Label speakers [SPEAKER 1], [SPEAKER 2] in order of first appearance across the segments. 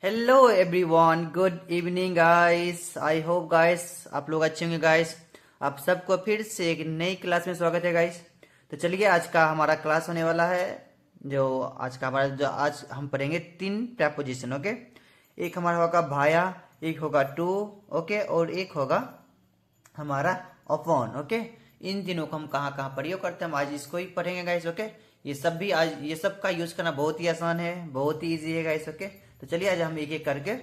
[SPEAKER 1] Hello everyone, good evening guys. I hope guys आप लोग अच्छे होंगे गाइस। आप सबको फिर से एक नई क्लास में स्वागत है गाइस। तो चलिए आज का हमारा क्लास होने वाला है। जो आज हम पढ़ेंगे तीन प्रपोजिशन। ओके, एक हमारा होगा भाया, एक होगा टू, ओके, और एक होगा हमारा अपॉन। ओके, इन तीनों को हम कहाँ कहाँ प्रयोग करते हैं हम आज इसको ही पढ़ेंगे गाइस। ओके, ये सब का यूज करना बहुत ही आसान है, बहुत ही इजी है गाइस। ओके, तो चलिए आज हम एक एक करके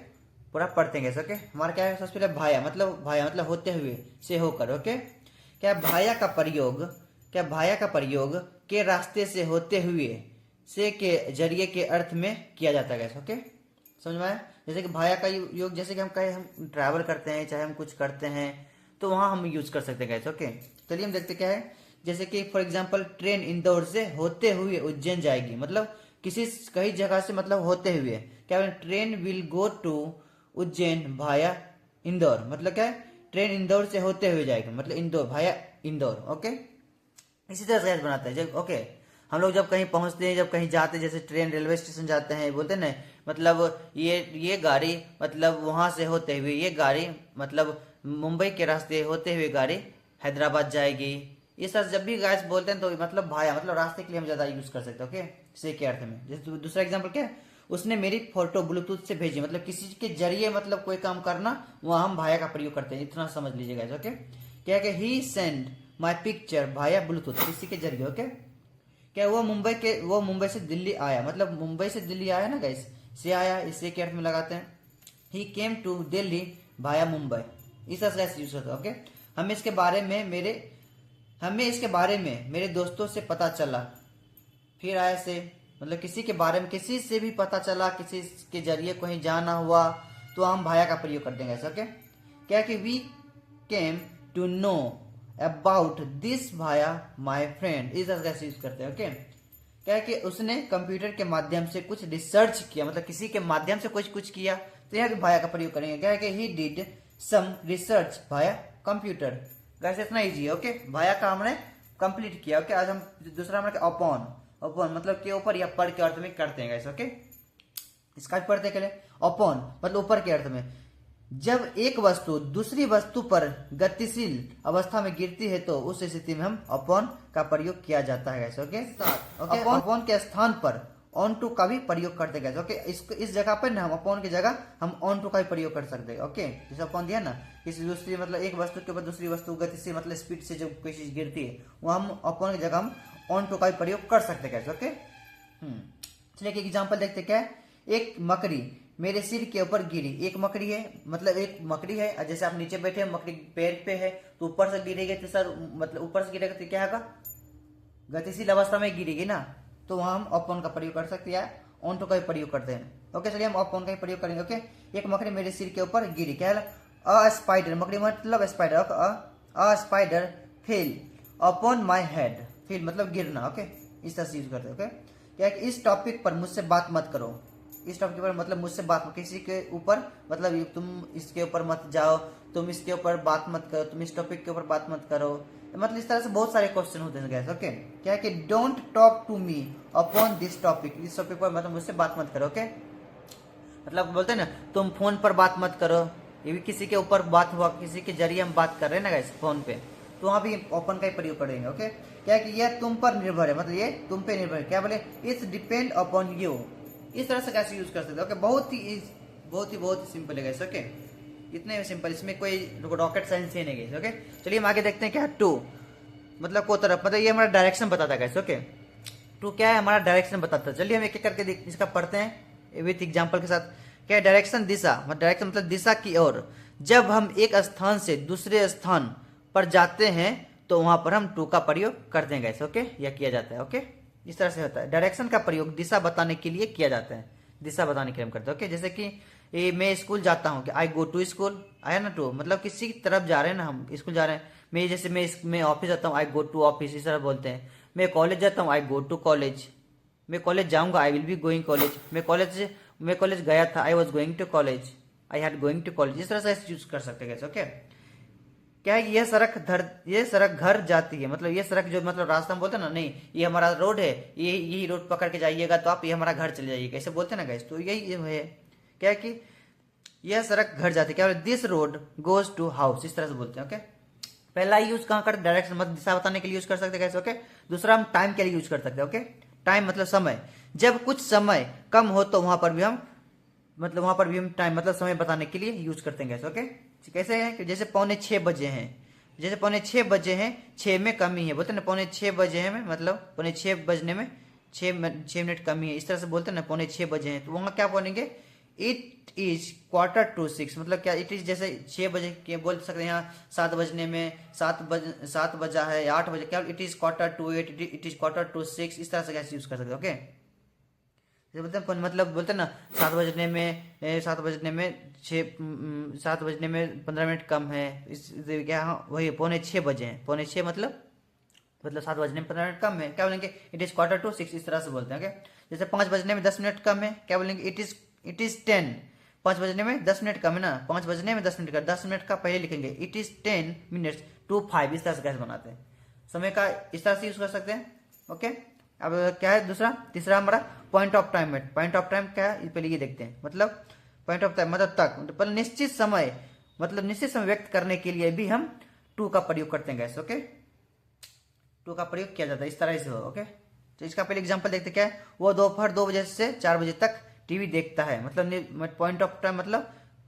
[SPEAKER 1] पूरा पढ़ते हैं गाइस। ओके, हमारा क्या है, सबसे पहले भाया मतलब होते हुए से होकर। ओके, क्या भाया का प्रयोग क्या भाया का प्रयोग के रास्ते से होते हुए से के जरिए के अर्थ में किया जाता है गाइस। ओके, समझ में आया? जैसे कि भाया का योग, जैसे कि हम कहे हम ट्रैवल करते हैं, चाहे हम कुछ करते हैं, तो वहां हम यूज कर सकते हैं गाइस। ओके, चलिए हम देखते क्या है। जैसे कि फॉर एग्जांपल ट्रेन इंदौर से होते हुए उज्जैन जाएगी, मतलब किसी कई जगह से, मतलब होते हुए क्या, train will go to Ujjain via Indore, मतलब क्या है, ट्रेन इंदौर से होते हुए जाएगी, मतलब इंदौर भाया इंदौर। ओके, इसी तरह से बनाते हैं जब ओके, हम लोग जब कहीं पहुंचते हैं, जब कहीं जाते हैं, जैसे ट्रेन रेलवे स्टेशन जाते हैं, बोलते हैं ना, मतलब ये गाड़ी, मतलब वहां से होते हुए ये गाड़ी, मतलब मुंबई के रास्ते होते हुए गाड़ी हैदराबाद जाएगी। ये सर जब भी गाइस बोलते हैं तो मतलब भाया मतलब रास्ते के लिए हम ज्यादा यूज कर सकते हैं। ओके, से के अर्थ में। जैसे दूसरा एग्जाम्पल क्या है, उसने मेरी फोटो ब्लूटूथ से भेजी, मतलब किसी के जरिए मतलब कोई काम करना, वहां हम भाया का प्रयोग करते हैं। इतना समझ लीजिएगा। ओके, क्या कि he send my picture via Bluetooth, किसी के जरिए। ओके, क्या वो मुंबई से दिल्ली आया, मतलब मुंबई से दिल्ली आया ना गाइस, से आया, इससे के अर्थ में लगाते हैं। ही केम टू दिल्ली भाया मुंबई, इस तरह से यूज होता है। ओके, हमें इसके बारे में मेरे दोस्तों से पता चला, फिर आया से, मतलब किसी के बारे में किसी से भी पता चला, किसी के जरिए कहीं जाना हुआ, तो हम भाया का प्रयोग कर देंगे ऐसा। ओके, क्या कि we came to know about this भाया माई फ्रेंड, इस तरह से यूज करते हैं। ओके, क्या है कि उसने कंप्यूटर के माध्यम से कुछ रिसर्च किया, मतलब किसी के माध्यम से कुछ कुछ किया, तो यहाँ भी भाया का प्रयोग करेंगे। क्या है कि ही डिड सम रिसर्च भाया कंप्यूटर। वैसे इतना इजी है। ओके, भाया का हमने कंप्लीट किया। ओके, आज हम दूसरा हमारे अपॉन, अपॉन मतलब के ऊपर या पर के अर्थ में करते हैं गाइस। ओके, इसका भी पढ़ते चले। अपॉन मतलब ऊपर के अर्थ में, जब एक वस्तु दूसरी वस्तु पर गतिशील अवस्था में गिरती है तो उस स्थिति में हम अपॉन का प्रयोग किया जाता है गाइस। ओके, अपॉन के स्थान पर ऑन टू का भी प्रयोग करते हैं। ओके, इस जगह पर ना हम अपॉन की जगह हम ऑन टू का भी प्रयोग कर सकते हैं। ओके, जैसे अपॉन दिया ना, किसी दूसरी मतलब एक वस्तु के ऊपर दूसरी वस्तु गतिशील मतलब स्पीड से जब कोई चीज गिरती है, वो हम अपॉन की जगह हम ऑन टू का भी प्रयोग कर सकते हैं। ओके, चलिए एक एग्जांपल देखते क्या है। एक मकड़ी मेरे सिर के ऊपर गिरी, एक मकड़ी है, मतलब एक मकड़ी है, जैसे आप नीचे बैठे हैं, मकड़ी पैर पे है, तो ऊपर से गिरेगी तो सर, मतलब ऊपर से गिरेगा तो क्या होगा, गतिशील अवस्था में गिरेगी ना, तो वहां हम अपॉन का प्रयोग कर सकते हैं, ऑन टू का भी प्रयोग करते हैं। ओके, चलिए हम अपॉन का ही प्रयोग करेंगे। ओके, एक मकड़ी मेरे सिर के ऊपर गिरी, क्या है, अ स्पाइडर, मकड़ी मतलब spider, a spider fail upon my head, fail मतलब गिरना। ओके, इस तरह से यूज करते हैं। ओके, क्या है, इस टॉपिक पर मुझसे बात मत करो, इस टॉपिक पर मतलब मुझसे बात, किसी के ऊपर मतलब तुम इसके ऊपर मत जाओ, तुम इसके ऊपर बात मत करो, तुम इस टॉपिक के ऊपर बात मत करो, मतलब इस तरह से बहुत सारे क्वेश्चन होते हैं गाइस। ओके, क्या है कि don't talk to me upon this topic, इस टॉपिक पर मतलब मुझसे बात मत करो। ओके, मतलब बोलते हैं ना, तुम फोन पर बात मत करो, ये भी किसी के ऊपर बात हुआ, किसी के जरिए हम बात कर रहे हैं ना गाइस फोन पे, तो वहां भी ओपन का ही प्रयोग करेंगे। ओके, क्या है कि यह तुम पर निर्भर है, मतलब ये तुम पे निर्भर है, क्या बोले, इट्स डिपेंड अपॉन यू, इस तरह से कैसे यूज कर सकते हो। ओके, बहुत ही सिंपल है गाइस। ओके, इतने सिंपल, इसमें कोई रॉकेट साइंस ही नहीं है। ओके, चलिए हम आगे देखते हैं क्या है। टू मतलब को तरफ, मतलब ये हमारा डायरेक्शन बताता है गाइस। ओके, टू क्या है, हमारा डायरेक्शन बताता है। चलिए हम एक एक करके इसका पढ़ते हैं विथ एग्जांपल के साथ। क्या है, डायरेक्शन दिशा, मतलब डायरेक्शन मतलब दिशा की ओर। जब हम एक स्थान से दूसरे स्थान पर जाते हैं तो वहां पर हम टू का प्रयोग करते हैं गाइस। ओके, यह किया जाता है। ओके, इस तरह से होता है। डायरेक्शन का प्रयोग दिशा बताने के लिए किया जाता है, दिशा बताने के लिए हम करते हैं। ओके, जैसे कि मैं स्कूल जाता हूँ, कि आई गो टू स्कूल, आया ना टू, मतलब किसी की तरफ जा रहे हैं ना, हम स्कूल जा रहे हैं। मैं ऑफिस जाता हूँ, आई गो टू ऑफिस, इस तरह बोलते हैं। मैं कॉलेज जाता हूँ, आई गो टू कॉलेज। मैं कॉलेज जाऊंगा, I will be going college. मैं कॉलेज गया था, I was going to college, I had going to college, इस तरह से यूज कर सकते हैं। ओके, क्या है, ये सड़क घर जाती है, मतलब ये सड़क जो मतलब रास्ता हम बोलते हैं ना, नहीं ये हमारा रोड है, ये यही रोड पकड़ के जाइएगा तो आप ये हमारा घर चले जाइएगा, ऐसे बोलते हैं ना गाइस, तो यही है। क्या है कि यह सड़क घर जाती है, क्या this road goes to house, इस तरह से बोलते हैं। ओके, पहला यूज कहाँ कर, डायरेक्शन मतलब दिशा बताने के लिए यूज कर सकते हैं कैसे। ओके, दूसरा हम टाइम के लिए यूज कर सकते हैं। ओके, टाइम मतलब समय, जब कुछ समय कम हो तो वहां पर भी हम टाइम मतलब समय बताने के लिए यूज करते हैं कैसे। ओके, कैसे है कि जैसे 5:45 बजे हैं, जैसे 5:45 बजे हैं, 6 में कमी है, बोलते हैं ना 5:45 बजे हैं में मतलब 5:45 बजने में 6 मिनट कमी है, इस तरह से बोलते हैं ना 5:45 बजे हैं। तो वहां क्या बोलेंगे, इट इज 5:45, मतलब क्या इट इज जैसे 6 बजे के बोल सकते हैं, यहाँ 7 बजने में 7 बजा है या 8 बजे, क्या इट इज 7:45, इट इज 5:46, इस तरह से कैसे यूज कर सकते हैं। ओके, बोलते हैं मतलब बोलते हैं ना 7 बजने में 15 मिनट कम है, इस क्या वही 5:45 बजे हैं, 5:45 मतलब 7 बजने में 15 मिनट कम है, क्या बोलेंगे इट इज 5:45, इस तरह से बोलते हैं। ओके, जैसे 5 बजने में 10 मिनट कम है, क्या बोलेंगे इट इज 10, 5 बजने में 10 मिनट कम है ना, 5 बजने में 10 मिनट का 10 मिनट का पहले लिखेंगे इट इज 10 मिनट्स टू 5, इस तरह से कैसे बनाते हैं, समय का इस तरह से यूज कर सकते हैं। ओके, अब क्या है तीसरा हमारा पॉइंट ऑफ टाइम है। पॉइंट ऑफ टाइम क्या है पहले ये देखते हैं, मतलब पॉइंट ऑफ टाइम मतलब तक, मतलब निश्चित समय व्यक्त करने के लिए भी हम टू का प्रयोग करते हैं गैस। ओके, टू का प्रयोग किया जाता है इस तरह से हो। ओके, तो इसका पहले एग्जांपल देखते क्या है, वो दोपहर 2 बजे से 4 बजे तक टीवी देखता है, मतलब पॉइंट ऑफ टाइम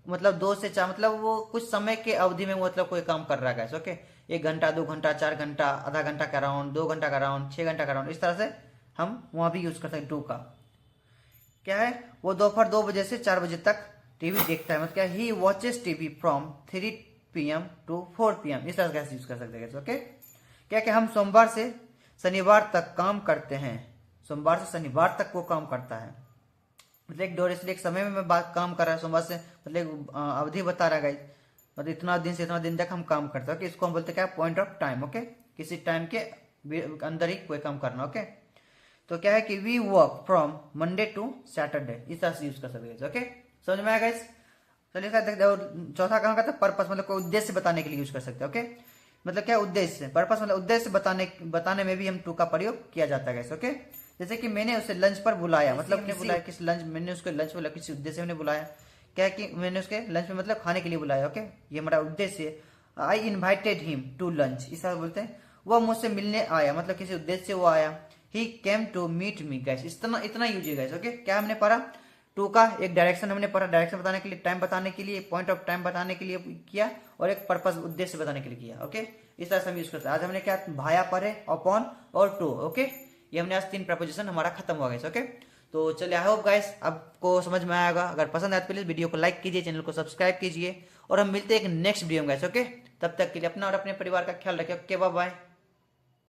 [SPEAKER 1] मतलब 2 से 4 मतलब वो कुछ समय के अवधि में मतलब कोई काम कर रहा है गैस। ओके, 1 घंटा 2 घंटा 4 घंटा, आधा घंटा का राउंड, 2 घंटा का राउंड, 6 घंटा का राउंड, इस तरह से हम वहां भी यूज करते हैं टू का। क्या है, वो दोपहर 2 बजे से 4 बजे तक टीवी देखता है, मतलब क्या he watches TV from 3 PM to 4 PM, इस तरह से कैसे यूज कर सकते हैं। ओके, क्या क्या हम सोमवार से शनिवार तक काम करते हैं, सोमवार से शनिवार तक वो काम करता है, मतलब एक ड्यूरेशन एक समय में मैं बात काम कर रहा है, सोमवार से मतलब अवधि बता रहा है, मतलब इतना दिन से इतना दिन तक हम काम करते हैं। इसको हम बोलते हैं क्या, पॉइंट ऑफ टाइम। ओके, किसी टाइम के अंदर ही कोई काम करना। ओके, तो क्या है कि we work from Monday to Saturday, इस तरह से यूज कर सकते हैं। ओके, समझ में आया गाइस। चलिए चौथा कहाँ का था, पर्पस मतलब कोई उद्देश्य बताने के लिए यूज कर सकते हैं। ओके, मतलब क्या उद्देश्य, पर्पस मतलब उद्देश्य बताने में भी हम टू का प्रयोग किया जाता है गाइस। ओके, जैसे कि मैंने उसे लंच पर बुलाया, मतलब बुलाया किस लंच, मैंने उसको लंच पर किसी उद्देश्य में बुलाया, क्या है कि मैंने उसके लंच में मतलब खाने के लिए बुलाया। ओके, ये हमारा उद्देश्य। I invited him to lunch, इस तरह बोलते हैं, वह मुझसे मिलने आया, मतलब किसी उद्देश्य से वो आया। He came to meet me guess, इतना यूज है गैस। ओके, क्या हमने पढ़ा, टू का एक डायरेक्शन हमने पढ़ा, डायरेक्शन बताने के लिए, टाइम बताने के लिए, पॉइंट ऑफ टाइम बताने के लिए किया, और एक पर्पस उद्देश्य बताने के लिए किया। ओके, इस तरह से हम यूज करते हैं। आज हमने क्या भाया पढ़े, अपॉन और टू। ओके, ये हमने आज 3 प्रपोजिशन हमारा खत्म हुआ गया। ओके, तो चलिए आई होप गाइस आपको समझ में आएगा। अगर पसंद आए तो प्लीज वीडियो को लाइक कीजिए, चैनल को सब्सक्राइब कीजिए, और हम मिलते हैं एक नेक्स्ट वीडियो में गाइस। ओके, तब तक के लिए अपना और अपने परिवार का ख्याल रखिए। Okay, bye bye.